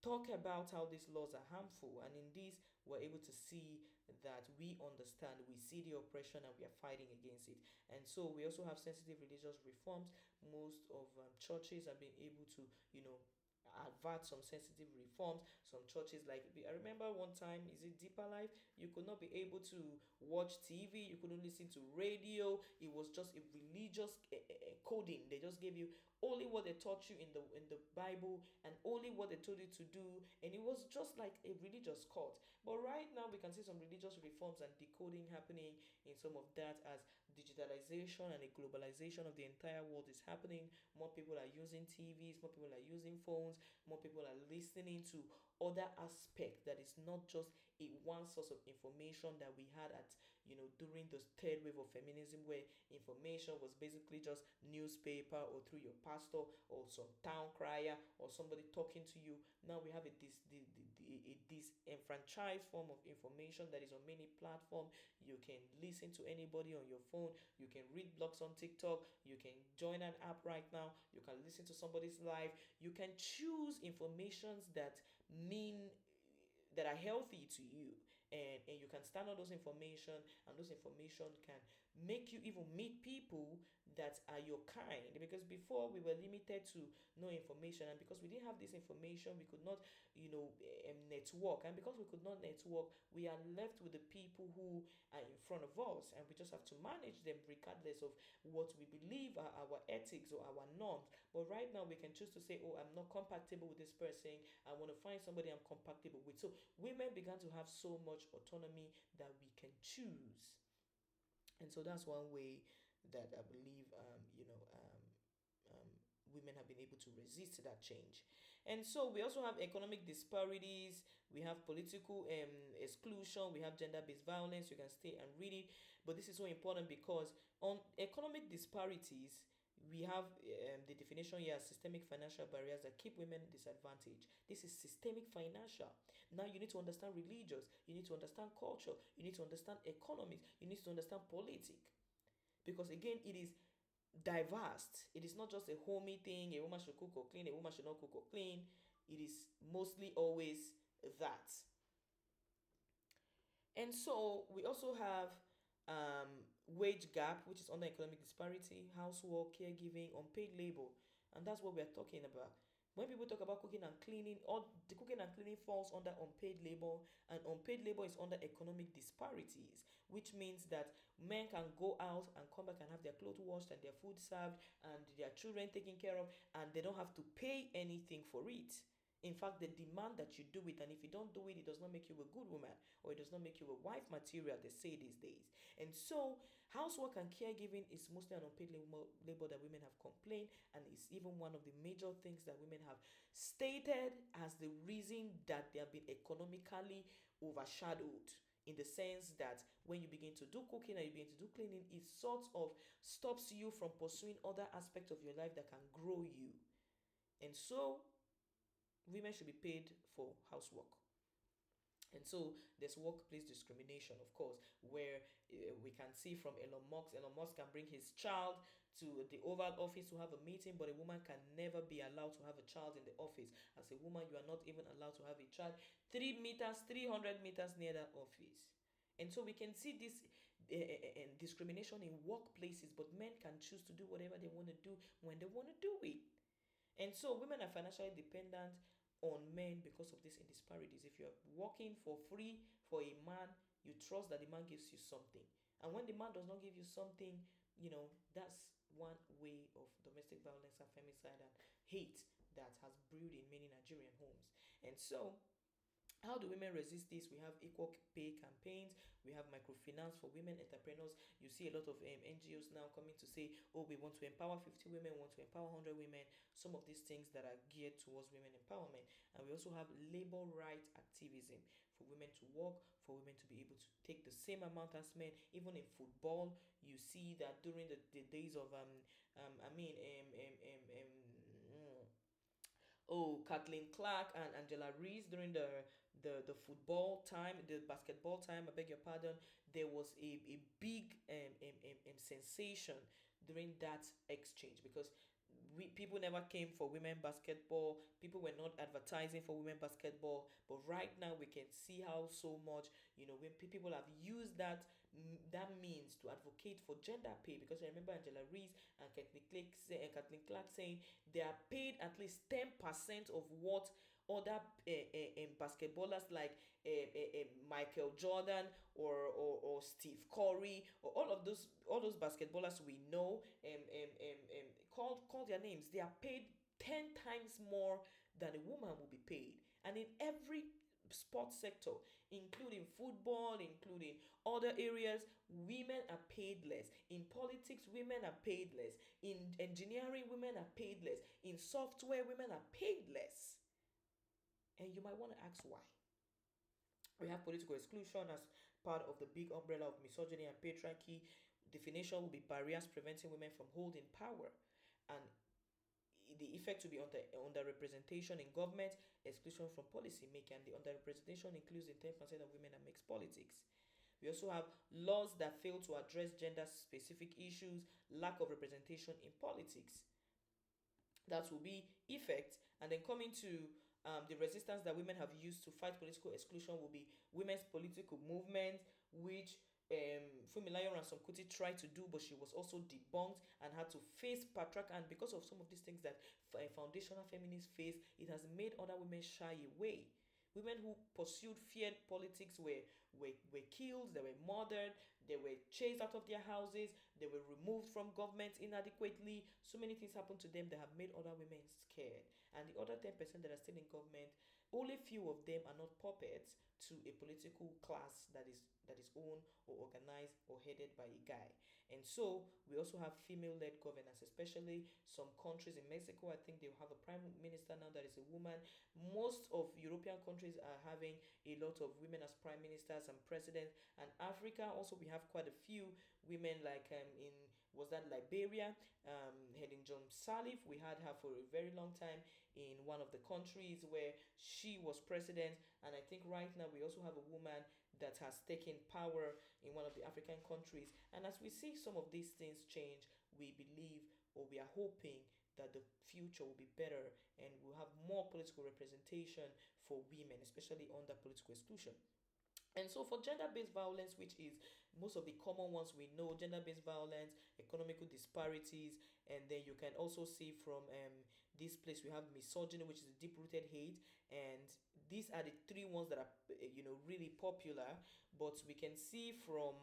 talk about how these laws are harmful, and in this we're able to see that we understand, we see the oppression, and we are fighting against it. And so we also have sensitive religious reforms. Most of churches have been able to advert some sensitive reforms. Some churches, like, I remember one time, is it Deeper Life, you could not be able to watch TV, you couldn't listen to radio. It was just a religious coding. They just gave you only what they taught you in the Bible, and only what they told you to do, and it was just like a religious cult. But right now we can see some religious reforms and decoding happening in some of that, as digitalization and a globalization of the entire world is happening. More people are using TVs, more people are using phones, more people are listening to other aspects that is not just a one source of information that we had at during the third wave of feminism, where information was basically just newspaper or through your pastor or some town crier or somebody talking to you. Now we have a this enfranchised form of information that is on many platforms. You can listen to anybody on your phone. You can read blogs on TikTok. You can join an app right now. You can listen to somebody's live. You can choose informations that mean that are healthy to you, and you can stand on those information, and those information can make you even meet people that are your kind, because before we were limited to no information, and because we didn't have this information we could not network, and because we could not network we are left with the people who are in front of us, and we just have to manage them regardless of what we believe are our ethics or our norms. But right now we can choose to say, oh, I'm not compatible with this person, I want to find somebody I'm compatible with. So women began to have so much autonomy that we can choose. And so that's one way that I believe, women have been able to resist that change. And so we also have economic disparities, we have political exclusion, we have gender based violence. You can stay and read it. But this is so important because on economic disparities, we have the definition here as systemic financial barriers that keep women disadvantaged. This is systemic financial. Now you need to understand religious, you need to understand culture, you need to understand economics, you need to understand politics. Because again, it is diverse. It is not just a homey thing, a woman should cook or clean, a woman should not cook or clean. It is mostly always that. And so we also have wage gap, which is under economic disparity, housework, caregiving, unpaid labor, and that's what we are talking about. When people talk about cooking and cleaning, all the cooking and cleaning falls under unpaid labor, and unpaid labor is under economic disparities, which means that men can go out and come back and have their clothes washed and their food served and their children taken care of, and they don't have to pay anything for it. In fact, they demand that you do it, and if you don't do it, it does not make you a good woman, or it does not make you a wife material, they say these days. And so, housework and caregiving is mostly an unpaid labor that women have complained, and it's even one of the major things that women have stated as the reason that they have been economically overshadowed. In the sense that when you begin to do cooking and you begin to do cleaning, it sort of stops you from pursuing other aspects of your life that can grow you. And so, women should be paid for housework. And so there's workplace discrimination, of course, where we can see from Elon Musk. Elon Musk can bring his child to the Oval Office to have a meeting, but a woman can never be allowed to have a child in the office. As a woman, you are not even allowed to have a child 3 meters, 300 meters near that office. And so we can see this discrimination in workplaces, but men can choose to do whatever they want to do when they want to do it. And so women are financially dependent on men because of these disparities. If you're working for free for a man, you trust that the man gives you something. And when the man does not give you something, that's one way of domestic violence and femicide and hate that has brewed in many Nigerian homes. And so how do women resist this? We have equal pay campaigns. We have microfinance for women entrepreneurs. You see a lot of NGOs now coming to say, oh, we want to empower 50 women, we want to empower 100 women. Some of these things that are geared towards women empowerment. And we also have labor right activism for women to work, for women to be able to take the same amount as men. Even in football, you see that during the days of Kathleen Clark and Angela Reese during the football time, the basketball time, I beg your pardon, there was a big sensation during that exchange because people never came for women basketball. People were not advertising for women basketball, but right now we can see how so much when people have used that means to advocate for gender pay. Because I remember Angela Reese and Kathleen Clark saying they are paid at least 10% of what other basketballers like Michael Jordan or Steve Curry or all those basketballers we know call their names. They are paid 10 times more than a woman will be paid, and in every sports sector, including football, including other areas, women are paid less. In politics, women are paid less. In engineering, women are paid less. In software, women are paid less. And you might want to ask why. We have political exclusion as part of the big umbrella of misogyny and patriarchy. Definition will be barriers preventing women from holding power. And the effect will be underrepresentation in government, exclusion from policy making. The underrepresentation includes the 10% of women that makes politics. We also have laws that fail to address gender specific issues, lack of representation in politics. That will be effect. And then coming to the resistance that women have used to fight political exclusion will be women's political movement, which Fumilayo Ransom Kuti tried to do, but she was also debunked and had to face patriarchy. And because of some of these things that foundational feminists face, it has made other women shy away. Women who pursued feared politics were killed, they were murdered, they were chased out of their houses, they were removed from government inadequately. So many things happened to them that have made other women scared. And the other 10% that are still in government, only few of them are not puppets to a political class that is owned or organized or headed by a guy. And so we also have female-led governance, especially some countries in Mexico. I think they have a prime minister now that is a woman. Most of European countries are having a lot of women as prime ministers and presidents. And Africa also, we have quite a few women, like in was that Liberia, Helen John Salif. We had her for a very long time in one of the countries where she was president. And I think right now we also have a woman that has taken power in one of the African countries. And as we see some of these things change, we believe or we are hoping that the future will be better and we'll have more political representation for women, especially under political exclusion. And so for gender-based violence, which is most of the common ones we know, gender-based violence, economical disparities, and then you can also see from this place we have misogyny, which is deep-rooted hate, and these are the three ones that are really popular. But we can see from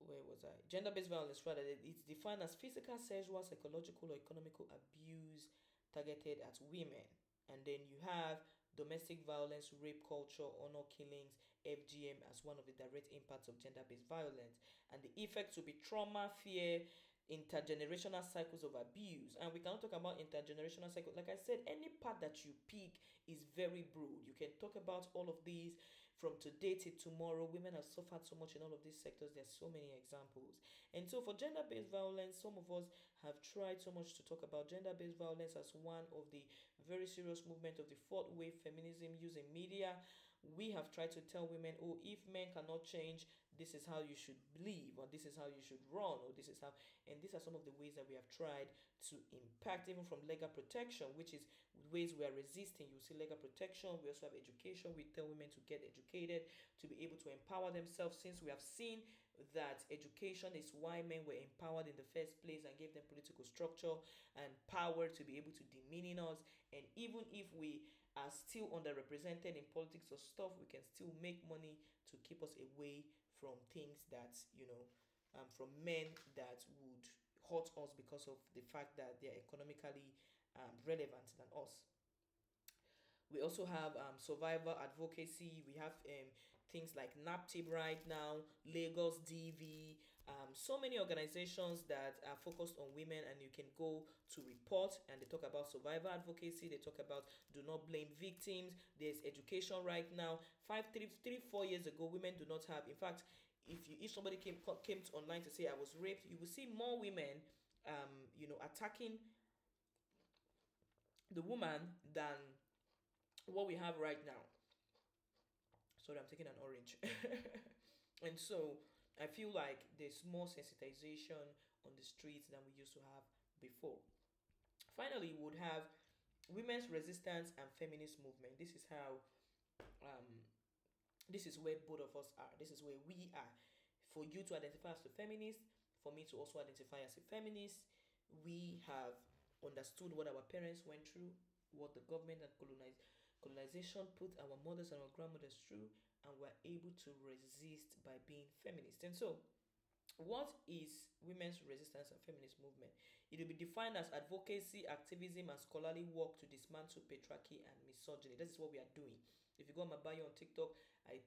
where was I? Gender-based violence, rather, it's defined as physical, sexual, psychological, or economical abuse targeted at women. And then you have domestic violence, rape culture, honor killings, FGM as one of the direct impacts of gender-based violence. And the effects will be trauma, fear, intergenerational cycles of abuse. And we cannot talk about intergenerational cycles. Like I said, any part that you pick is very broad. You can talk about all of these from today to tomorrow. Women have suffered so much in all of these sectors. There's so many examples. And so for gender-based violence, some of us have tried so much to talk about gender-based violence as one of the very serious movement of the fourth wave feminism using media. We have tried to tell women, oh, if men cannot change, this is how you should live, or this is how you should run, or this is how. And these are some of the ways that we have tried to impact, even from legal protection, which is ways we are resisting. You see legal protection. We also have education. We tell women to get educated, to be able to empower themselves, since we have seen that education is why men were empowered in the first place and gave them political structure and power to be able to demean us. And even if we are still underrepresented in politics or stuff, we can still make money to keep us away from things that, from men that would hurt us because of the fact that they're economically relevant than us. We also have survivor advocacy. We have things like NAPTIP right now, Lagos DV, so many organizations that are focused on women, and you can go to report and they talk about survivor advocacy. They talk about do not blame victims. There's education right now. 4 years ago, women do not have. In fact, if somebody came online to say I was raped, you will see more women, attacking the woman than what we have right now. Sorry, I'm taking an orange. And so I feel like there's more sensitization on the streets than we used to have before. Finally, we would have women's resistance and feminist movement. This is how, um, this is where both of us are. This is where we are. For you to identify as a feminist, for me to also identify as a feminist, we have understood what our parents went through, what the government and colonization put our mothers and our grandmothers through, and we're able to resist by being feminist. And so, what is women's resistance and feminist movement? It will be defined as advocacy, activism, and scholarly work to dismantle patriarchy and misogyny. This is what we are doing. If you go on my bio on TikTok, I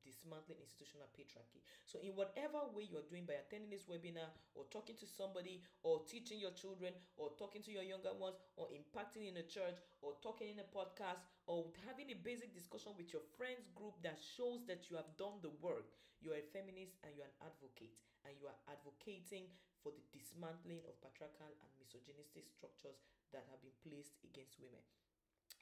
dismantling institutional patriarchy. So in whatever way you're doing, by attending this webinar or talking to somebody or teaching your children or talking to your younger ones or impacting in a church or talking in a podcast or having a basic discussion with your friends group that shows that you have done the work, you're a feminist and you're an advocate. and you are advocating for the dismantling of patriarchal and misogynistic structures that have been placed against women.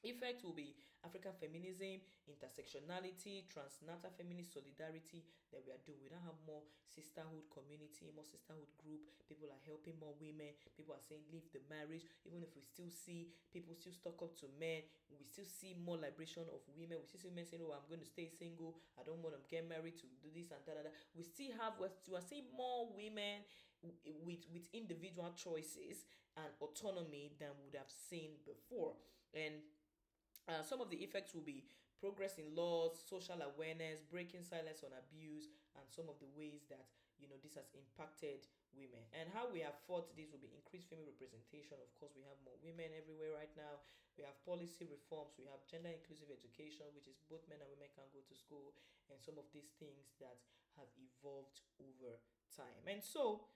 Effect will be African feminism, intersectionality, transnatal feminist solidarity that we are doing. We don't have more sisterhood community, more sisterhood group. People are helping more women. People are saying leave the marriage. Even if we still see people still stuck up to men, we still see more liberation of women. We still see men saying, "Oh, I'm going to stay single. I don't want to get married to do this and that." We still have we are seeing more women with individual choices and autonomy than we would have seen before. And some of the effects will be progress in laws, social awareness, breaking silence on abuse, and some of the ways that this has impacted women. And how we have fought this will be increased female representation. Of course, we have more women everywhere right now. We have policy reforms. We have gender inclusive education, which is both men and women can go to school, and some of these things that have evolved over time. And so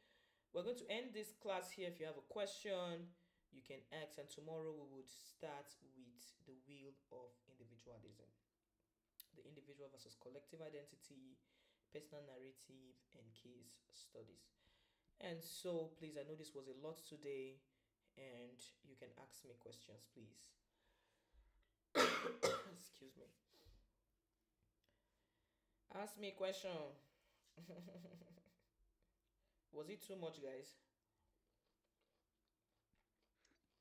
we're going to end this class here. If you have a question, you can ask, and tomorrow we would start with the wheel of individualism, the individual versus collective identity, personal narrative, and case studies. And so, please, I know this was a lot today, and you can ask me questions, please. Excuse me. Ask me a question. Was it too much, guys?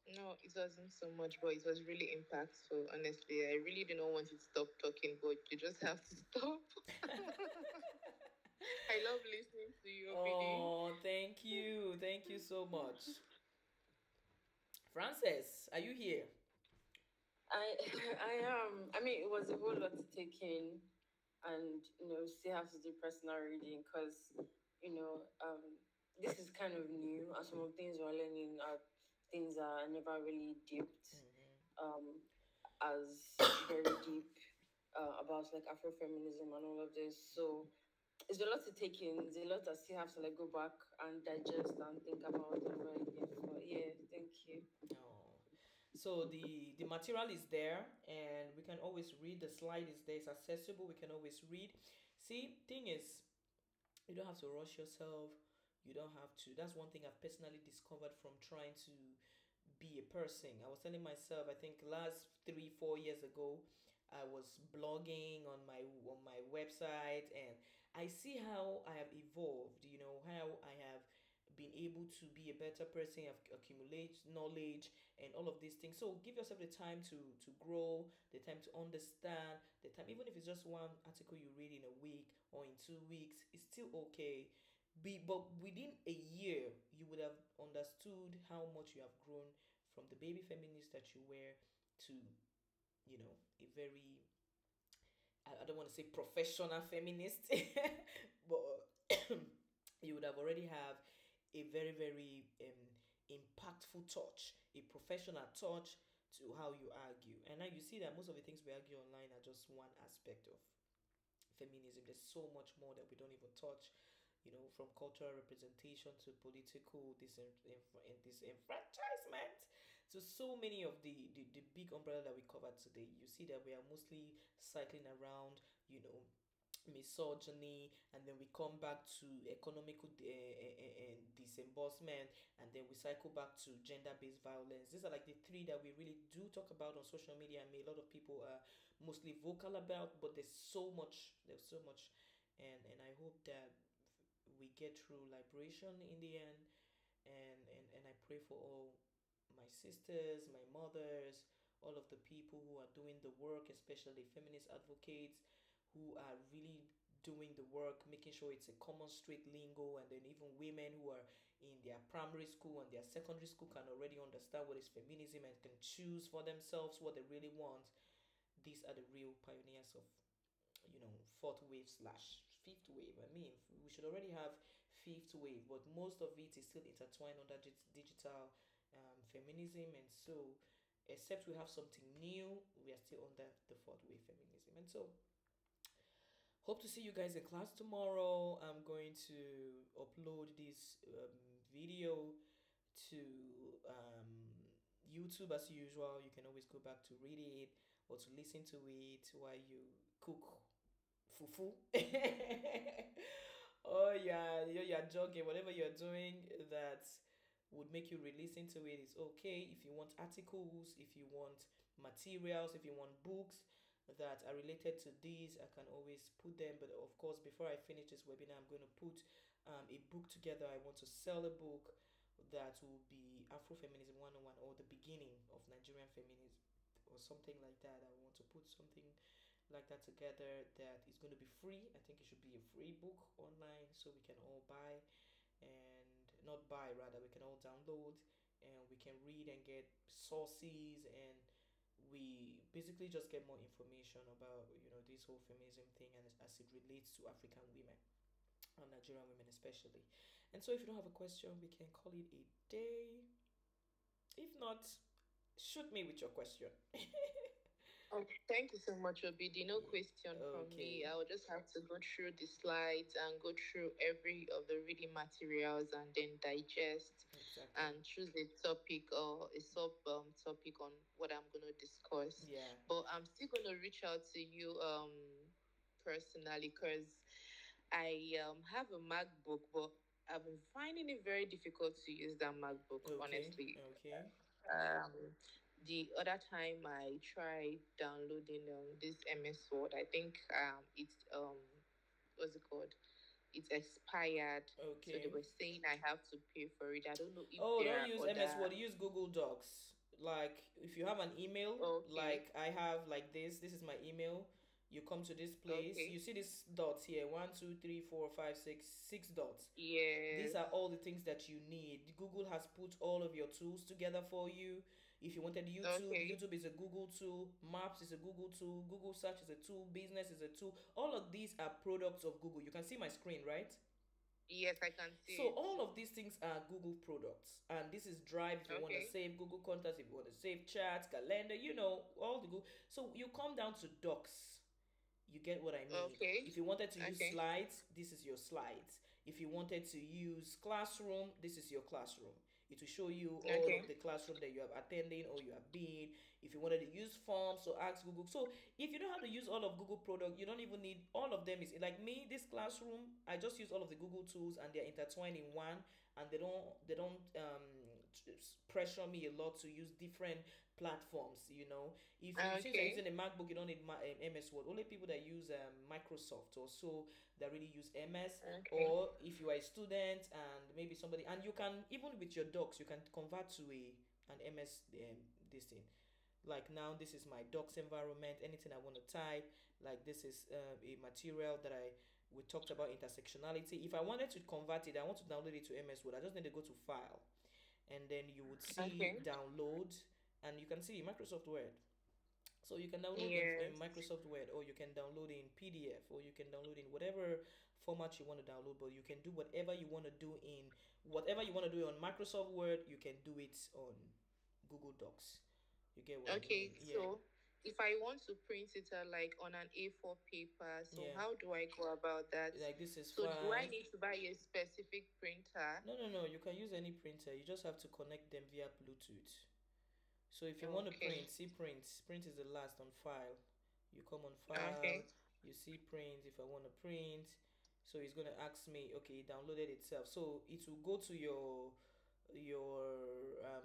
No, it wasn't so much, but it was really impactful. Honestly, I really do not want you to stop talking, but you just have to stop. I love listening to you, Obidi. Oh, thank you. Thank you so much. Frances, are you here? I I am. I mean, it was a whole lot to take in, and still have to do personal reading because this is kind of new, and some of the things we're learning are things that I never really dipped as very deep about like Afrofeminism and all of this. So it's a lot to take in. It's a lot I still have to like go back and digest and think about over again. But yeah, thank you. Oh. So the material is there, and we can always read. The slide is there. It's accessible. We can always read. See, thing is, you don't have to rush yourself. You don't have to. That's one thing I've personally discovered from trying to be a person. I was telling myself, I think last 3 4 years ago, I was blogging on my website, and I see how I have evolved. How I have been able to be a better person, accumulate knowledge, and all of these things. So give yourself the time to grow, the time to understand, the time, even if it's just one article you read in a week or in 2 weeks, it's still okay. But within a year, you would have understood how much you have grown from the baby feminist that you were to, a very, I don't want to say professional feminist, but you would have already have a very, very impactful touch, a professional touch to how you argue. And now you see that most of the things we argue online are just one aspect of feminism. There's so much more that we don't even touch, from cultural representation to political disenfranchisement to so many of the big umbrella that we covered today. You see that we are mostly cycling around, misogyny, and then we come back to economical disbursement, and then we cycle back to gender-based violence. These are like the three that we really do talk about on social media, and a lot of people are mostly vocal about, but there's so much, and I hope that we get through liberation in the end, and I pray for all my sisters, my mothers, all of the people who are doing the work, especially feminist advocates who are really doing the work, making sure it's a common street lingo, and then even women who are in their primary school and their secondary school can already understand what is feminism and can choose for themselves what they really want. These are the real pioneers of, fourth wave slash fifth wave. I mean, we should already have fifth wave, but most of it is still intertwined under digital feminism, and so except we have something new, we are still under the fourth wave feminism. And so hope to see you guys in class tomorrow. I'm going to upload this video to YouTube as usual. You can always go back to read it or to listen to it while you cook fufu. Oh yeah, you're jogging. Whatever you're doing that would make you re-listen to it is okay. If you want articles, if you want materials, if you want books that are related to these, I can always put them. But of course, before I finish this webinar, I'm going to put a book together. I want to sell a book that will be Afrofeminism 101 or the beginning of Nigerian feminism or something like that. I want to put something like that together that is going to be free. I think it should be a free book online so we can all buy and not buy, rather, we can all download and we can read and get sources, and we basically just get more information about this whole feminism thing and as it relates to African women and Nigerian women especially. And so if you don't have a question, we can call it a day. If not, shoot me with your question. Thank you so much, Obidi. No Yeah. question from me. Okay. I'll just have to go through the slides and go through every of the reading materials and then digest Exactly. and choose a topic or a sub topic on what I'm going to discuss. Yeah. But I'm still going to reach out to you personally because I have a MacBook, but I've been finding it very difficult to use that MacBook, Okay. honestly. Okay. Um, the other time I tried downloading this MS Word, I think it's what's it called? It's expired. So they Okay. were saying I have to pay for it. I don't know if Oh, there don't are use MS other. Word. Use Google Docs. Like if you have an email, Okay, like I have, like this. This is my email. You come to this place. okay, You see these dots here. One, two, three, four, five, six. Six dots. These yes, are all the things that you need. Google has put all of your tools together for you. If you wanted YouTube, okay, YouTube is a Google tool. Maps is a Google tool. Google Search is a tool. Business is a tool. All of these are products of Google. You can see my screen, right? yes, I can So see it. all of these things are Google products, and this is Drive if you want to Okay, save Google contacts, if you want to save chats, calendar, all the Google. So you come down to Docs. You get what I mean? okay, If you wanted to use okay, slides, this is your slides. If you wanted to use classroom, this is your classroom. It will show you all okay, of the classroom that you have attending or you have been. If you wanted to use forms, so ask Google. So if you know how to use all of Google product, you don't even need all of them. Is like me, this classroom, I just use all of the Google tools and they're intertwined in one, and they don't pressure me a lot to use different platforms. If you since you're okay, using a MacBook, you don't need MS Word. Only people that use Microsoft or so that really use MS. okay, Or if you are a student and maybe somebody, and you can even with your docs, you can convert to a an MS this thing. Like now, this is my docs environment. Anything I want to type, like this is a material that we talked about intersectionality. If I wanted to convert it, I want to download it to MS Word. I just need to go to File, and then you would see okay, download, and you can see Microsoft Word. So you can download in yes, Microsoft Word, or you can download in PDF, or you can download in whatever format you want to download. But you can do whatever you want to do in whatever you want to do on Microsoft Word. You can do it on Google Docs. You get what I mean? okay. Yeah, So if I want to print it like on an A4 paper, so yeah. how do I go about that? Like this is So do I fine. need to buy a specific printer? No, no, no. You can use any printer. You just have to connect them via Bluetooth. So if you want to Okay, print, see print. Print is the last on File. You come on File, okay, you see print. If I want to print, so it's gonna ask me, okay, it downloaded itself. So it will go to your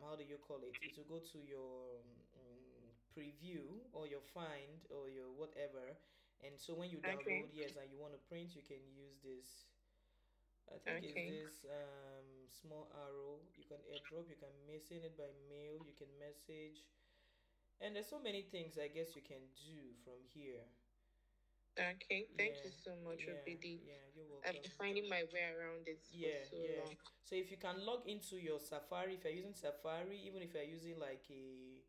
how do you call it? It will go to your preview or your find or your whatever. And so when you okay, download, yes, and you want to print, you can use this. I think it's okay, this small arrow. You can airdrop, you can send it by mail, you can message, and there's so many things I guess you can do from here. okay. Thank Yeah, you so much, yeah, Obidi. yeah, you're I've welcome. been finding my way around it for Yeah, so yeah. long. So if you can log into your Safari, if you're using Safari, even if you're using like a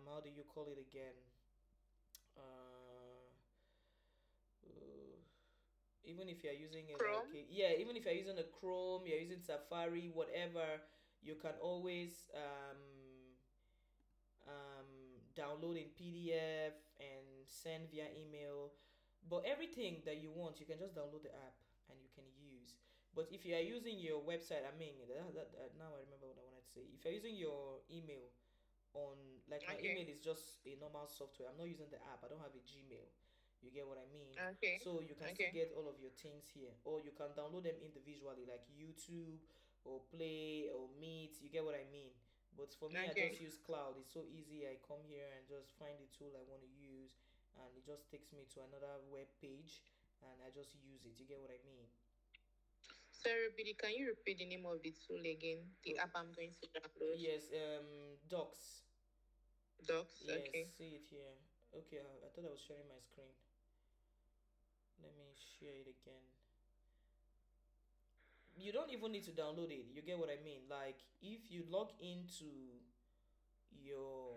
how do you call it again? Uh, uh, Even if you're using it like Chrome? yeah, even if you're using a Chrome, you're using Safari, whatever, you can always download in PDF and send via email. But everything that you want, you can just download the app and you can use. But if you are using your website, I mean, now I remember what I wanted to say. If you're using your email on, like my email Okay, is just a normal software. I'm not using the app. I don't have a Gmail. You get what I mean? Okay. So you can still Okay. get all of your things here, or you can download them individually, like YouTube or Play or Meet. You get what I mean? But for me, I Okay. just use Cloud. It's so easy. I come here and just find the tool I want to use, and it just takes me to another web page, and I just use it. You get what I mean? Sorry, repeat can you repeat the name of the tool again? The Oh, app I'm going to download. yes. Docs. Docs. Yes, Okay. see it here. Okay, I thought I was sharing my screen. Let me share it again. You don't even need to download it. You get what I mean? Like if you log into your